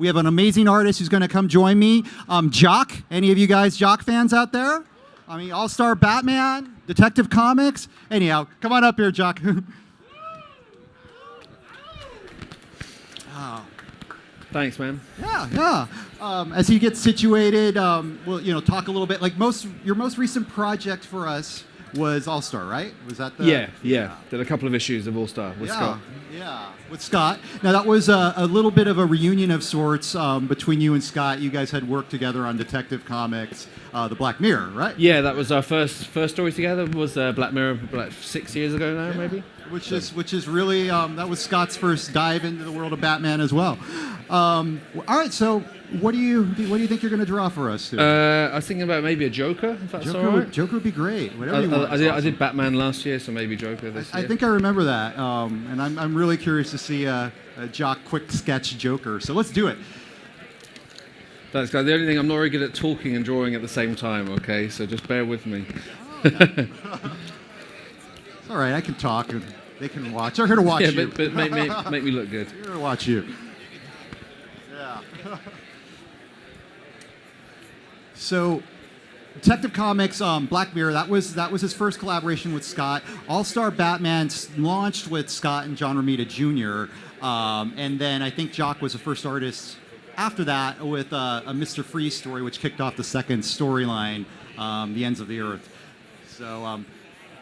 We have an amazing artist who's going to come join me. Jock. Any of you guys Jock fans out there? I mean, All-Star Batman, Detective Comics. Anyhow, come on up here, Jock. Thanks, man. Yeah. As he gets situated, we'll talk a little bit. Like your most recent project for us was All-Star, right? Was that the? Yeah. Did a couple of issues of All-Star with Scott. Yeah, with Scott. Now that was a little bit of a reunion of sorts between you and Scott. You guys had worked together on Detective Comics, the Black Mirror, right? Yeah, that was our first story togetger. Was Black Mirror like 6 years ago now, maybe. Which is really that was Scott's first dive into the world of Batman as well. All right, so what do you think you're going to draw for us? I was thinking about maybe a Joker, if that's all right. Joker would be great. Whatever you want. I did Batman last year, so maybe Joker this year. I think I remember that, and I'm really curious to see a Jock quick sketch Joker. So let's do it. Thanks, guys. The only thing, I'm not very good at talking and drawing at the same time. Okay, so just bear with me. It's all right. I can talk and they can watch. They're here to watch you. Yeah, but make me look good. They're here to watch you. Yeah. So, Detective Comics, Black Mirror. That was his first collaboration with Scott. All-Star Batman launched with Scott and John Romita Jr. And then I think Jock was the first artist after that with a Mr. Freeze story, which kicked off the second storyline, The Ends of the Earth. So,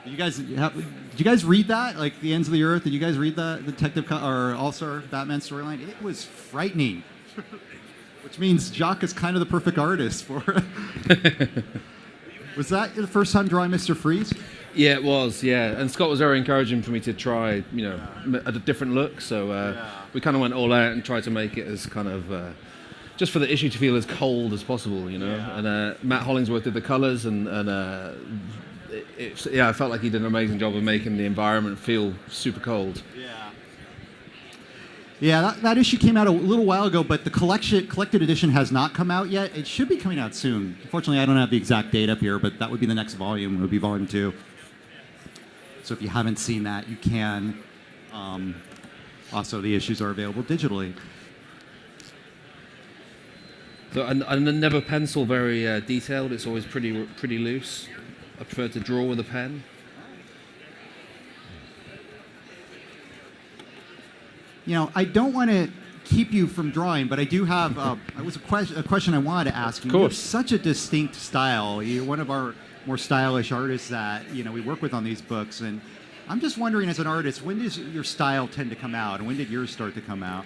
did you guys read that? Like The Ends of the Earth? Did you guys read the Detective or All-Star Batman storyline? It was frightening. Which means Jock is kind of the perfect artist for it. Was that the first time drawing Mr. Freeze? Yeah, it was. Yeah, and Scott was very encouraging for me to try, a different look. So we kind of went all out and tried to make it as kind of just for the issue to feel as cold as possible, Yeah. And Matt Hollingsworth did the colors, and I felt like he did an amazing job of making the environment feel super cold. Yeah, that issue came out a little while ago, but the collected edition has not come out yet. It should be coming out soon. Unfortunately, I don't have the exact date up here, but that would be the next volume. It would be volume 2. So if you haven't seen that, you can. Also, the issues are available digitally. So I never pencil very detailed. It's always pretty loose. I prefer to draw with a pen. I don't want to keep you from drawing, but I do have it was a question I wanted to ask you. Of course. You have such a distinct style. You're one of our more stylish artists that we work with on these books, and I'm just wondering, as an artist, when does your style tend to come out, and when did yours start to come out?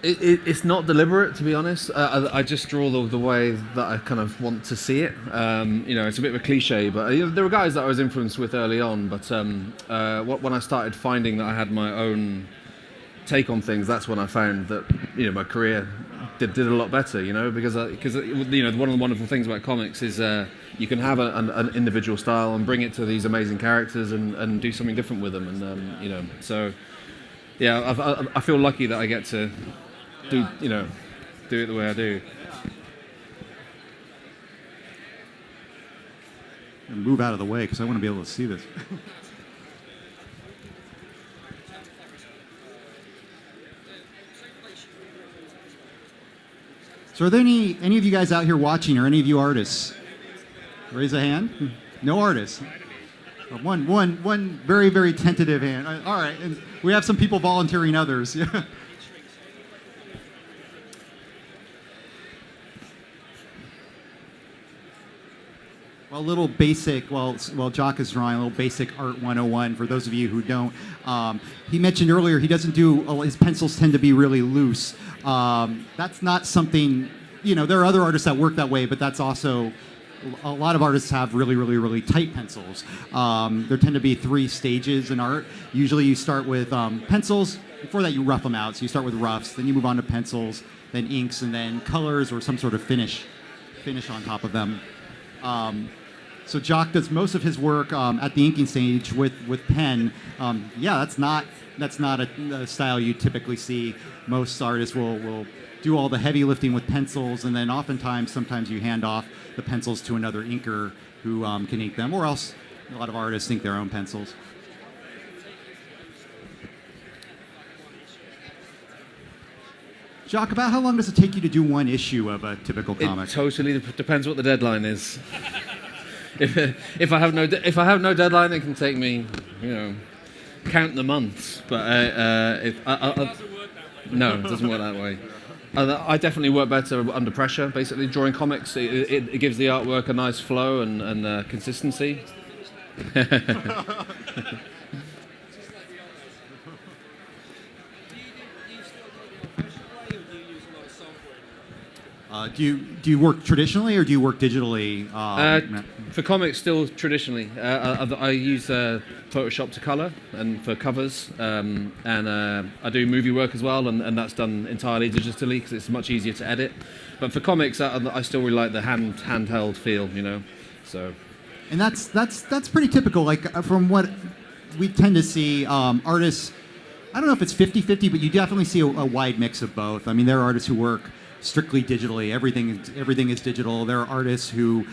It's not deliberate, to be honest. I just draw the way that I kind of want to see it. It's a bit of a cliche, but there were guys that I was influenced with early on. But when I started finding that I had my own take on things, that's when I found that my career did a lot better. Because one of the wonderful things about comics is you can have an individual style and bring it to these amazing characters and do something different with them. And so yeah, I feel lucky that I get to do it the way I do. Move out of the way because I want to be able to see this. So are there any of you guys out here watching, or any of you artists? Raise a hand. No artists. One very, very tentative hand. All right, and we have some people volunteering others. Yeah. Well, a little basic, while Jock is drawing, a little basic art 101 for those of you who don't. He mentioned earlier he doesn't his pencils tend to be really loose. That's not something, there are other artists that work that way, but that's also, a lot of artists have really, really, really tight pencils. There tend to be 3 stages in art. Usually you start with pencils. Before that you rough them out. So you start with roughs, then you move on to pencils, then inks, and then colors or some sort of finish on top of them. So Jock does most of his work at the inking stage with pen. That's not a style you typically see. Most artists will do all the heavy lifting with pencils, and then sometimes you hand off the pencils to another inker who can ink them, or else a lot of artists ink their own pencils. Jock, about how long does it take you to do one issue of a typical It comic? totally depends what the deadline is. If I have no deadline, it can take me, count the months. But no, it doesn't work that way. I definitely work better under pressure. Basically, drawing comics, it gives the artwork a nice flow and consistency. Do you work traditionally or do you work digitally? For comics, still traditionally. I use Photoshop to color and for covers, and I do movie work as well, and that's done entirely digitally because it's much easier to edit. But for comics, I still really like the handheld feel, So. And that's pretty typical. Like from what we tend to see, artists. I don't know if it's 50-50, but you definitely see a wide mix of both. I mean, there are artists who work strictly digitally. Everything is digital. There are artists who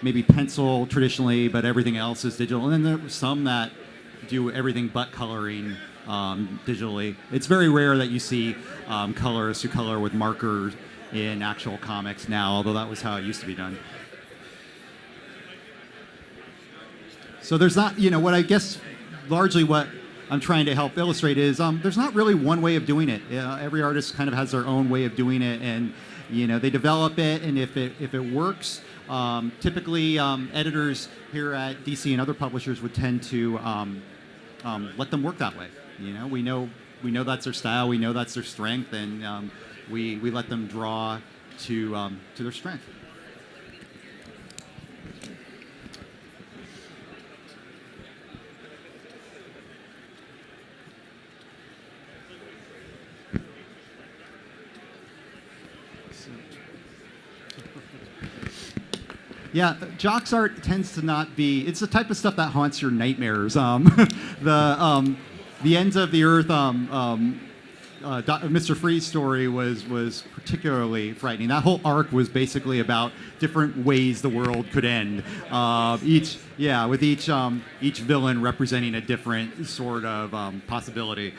maybe pencil traditionally, but everything else is digital. And then there are some that do everything but coloring digitally. It's very rare that you see colorists who color with markers in actual comics now, although that was how it used to be done. So there's not, what I guess largely what I'm trying to help illustrate is there's not really one way of doing it. Every artist kind of has their own way of doing it, and they develop it, and if it works, typically editors here at DC and other publishers would tend to let them work that way. We know that's their style, we know that's their strength, and we let them draw to their strength. Yeah, Jock's art tends to not be. It's the type of stuff that haunts your nightmares. The ends of the earth. Mr. Free's story was particularly frightening. That whole arc was basically about different ways the world could end. With each villain representing a different sort of possibility.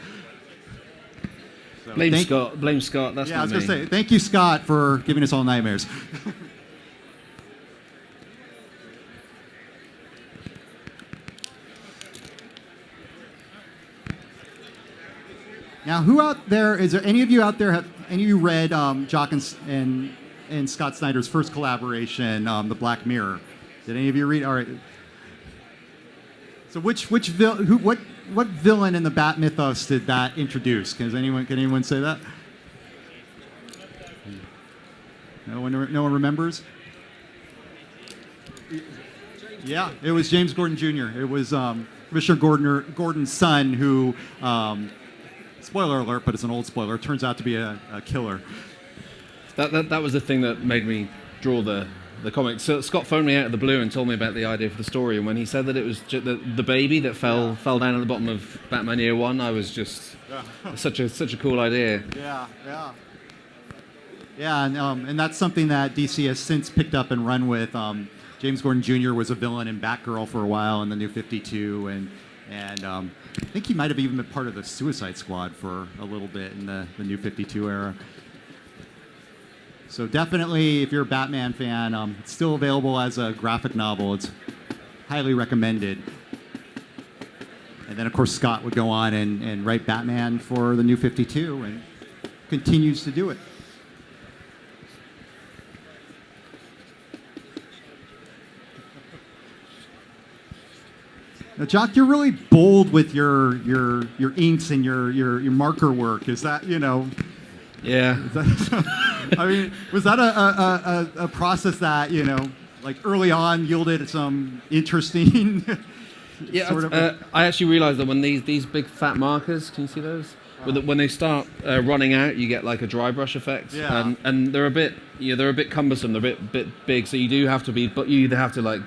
So, Blame Scott. That's yeah. I not was me. gonna say thank you, Scott, for giving us all nightmares. Now, is there any of you out there, have any of you read Jock and Scott Snyder's first collaboration, The Black Mirror? Did any of you read? All right. So what villain in the Bat mythos did that introduce? Can anyone say that? No one remembers? Yeah, it was James Gordon Jr. It was Commissioner Gordon's son who... spoiler alert, but it's an old spoiler. Turns out to be a killer. That was the thing that made me draw the comic. So Scott phoned me out of the blue and told me about the idea for the story. And when he said that it was the baby that fell down at the bottom of Batman Year One, I was just such a cool idea. Yeah, and that's something that DC has since picked up and run with. James Gordon Jr. was a villain in Batgirl for a while in the New 52, and I think he might have even been part of the Suicide Squad for a little bit in the New 52 era. So definitely, if you're a Batman fan, it's still available as a graphic novel. It's highly recommended. And then, of course, Scott would go on and write Batman for the New 52 and continues to do it. Now, Jock, you're really bold with your inks and your marker work. Is that, Yeah. I mean, was that a process that, like early on yielded some interesting Yeah, sort of... I actually realised that when these big fat markers, can you see those? When they start running out, you get like a dry brush effect, Yeah. and they're a bit cumbersome. They're a bit big, so you do have to be, but you either have to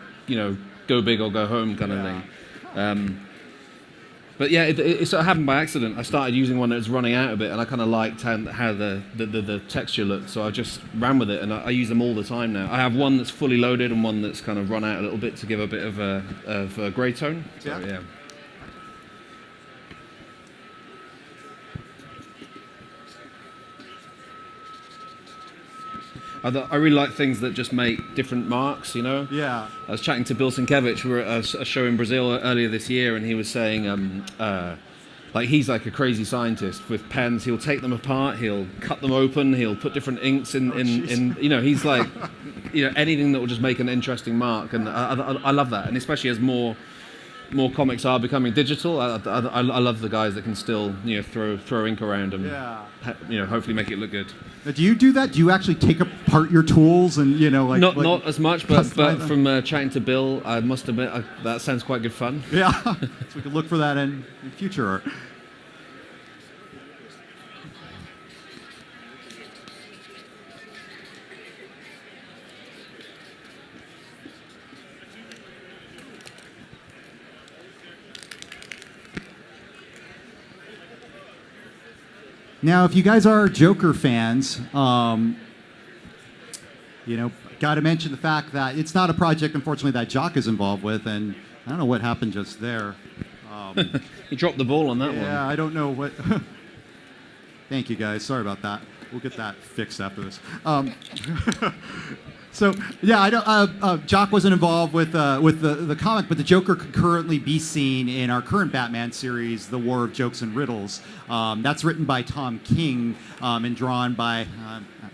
go big or go home kind of thing. But yeah, it sort of happened by accident. I started using one that was running out a bit, and I kind of liked how the texture looked, so I just ran with it, and I use them all the time now. I have one that's fully loaded and one that's kind of run out a little bit to give a bit of a grey tone. So, yeah. I really like things that just make different marks, you know? Yeah. I was chatting to Bill Sienkiewicz. We were at a show in Brazil earlier this year, and he was saying, like, he's like a crazy scientist with pens. He'll take them apart, he'll cut them open, he'll put different inks in you know, he's like, you know, anything that will just make an interesting mark, and I love that, and especially as more comics are becoming digital, I love the guys that can still, you know, throw ink around and, you know, hopefully make it look good. Now, do you do that? Do you actually take apart your tools and, you know, like... Not as much, but from chatting to Bill, I must admit, that sounds quite good fun. Yeah, so we can look for that in future art. Now, if you guys are Joker fans, you know, got to mention the fact that it's not a project, unfortunately, that Jock is involved with, and I don't know what happened just there. You dropped the ball on that one. Yeah, I don't know what... Thank you, guys. Sorry about that. We'll get that fixed after this. So, yeah, I don't, Jock wasn't involved with the comic, but the Joker could currently be seen in our current Batman series, The War of Jokes and Riddles. That's written by Tom King and drawn by,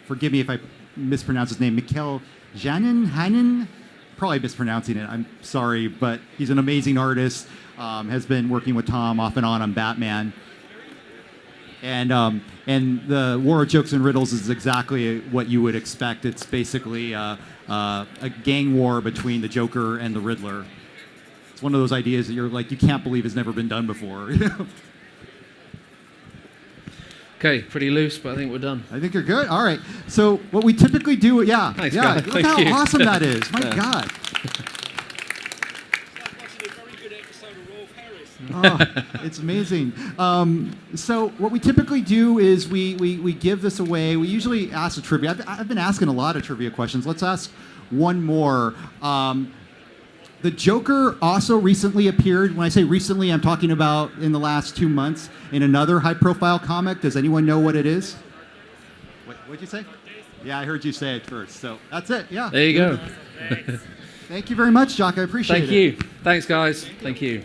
forgive me if I mispronounce his name, Mikkel Hanen? Probably mispronouncing it, I'm sorry, but he's an amazing artist, has been working with Tom off and on Batman. And the War of Jokes and Riddles is exactly what you would expect. It's basically a gang war between the Joker and the Riddler. It's one of those ideas that you're like, you can't believe has never been done before. Okay, pretty loose, but I think we're done. I think you're good. All right. So what we typically do, yeah. Thanks, yeah. guys. Look Thank how you. awesome that is. My God. Oh, it's amazing. So what we typically do is we give this away. We usually ask a trivia. I've been asking a lot of trivia questions. Let's ask one more. The Joker also recently appeared. When I say recently, I'm talking about in the last 2 months in another high-profile comic. Does anyone know what it is? What'd you say? Yeah, I heard you say it first. So that's it. Yeah. There you go. Thank you very much, Jock. I appreciate it. Thank you. Thanks, guys. Thank you.